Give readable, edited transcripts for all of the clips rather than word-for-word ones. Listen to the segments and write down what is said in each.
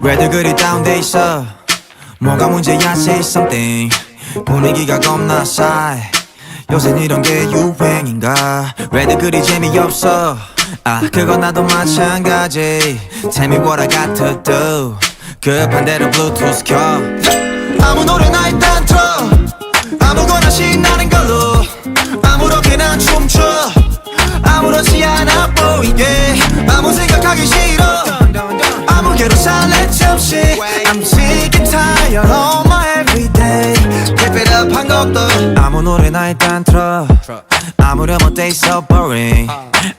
왜들 그리 다운돼 있어 뭐가 문제야 say something 분위기가 겁나 싸해 요샌 이런 게 유행인가 왜들 그리 재미없어 아 그건 나도 마찬가지 Tell me what I got to do 급한 대로 블루투스 켜 아무 노래나 일단 틀어 아무거나 신나는 걸로 아무렇게나 춤춰 아무렇지 않아 보이게 아무 생각하기 싫어 아무개로 살래 잠시 I'm sick and tired of my everyday Keep it up 한 것도 아무 노래나 일단 틀어 아무렴 어때 so boring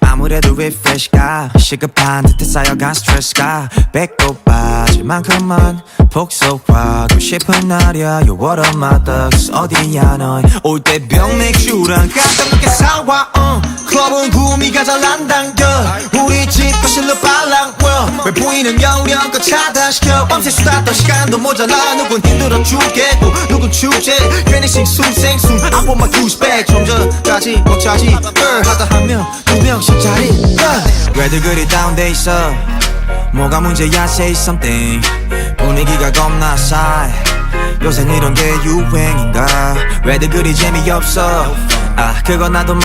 아무래도 refresh가 시급한 듯해 쌓여간 스트레스가 배꼽 빠질 만큼만 복속하고 싶은 날이야 You what up my thugs 어디야 넌 올 때 병맥주랑 까다롭게 사와 클럽은 구미가 잘 안 당겨 우리 집 거실로 빨랑 왜 보이는 영역껏 차단시켜 밤새 수다 떨 시간도 모자라 누군 힘들어 죽겠고 누군 축제 괜히 싱숭생숭 I want my douchebag 좀 전까지 먹자지 하다 한 명 두 명씩 자리 왜들 그리 다운돼 있어 뭐가 문제야 say something 분위기가 겁나 싸해 요샌 이런 게 유행인가 왜들 그리 재미없어 아 그건 나도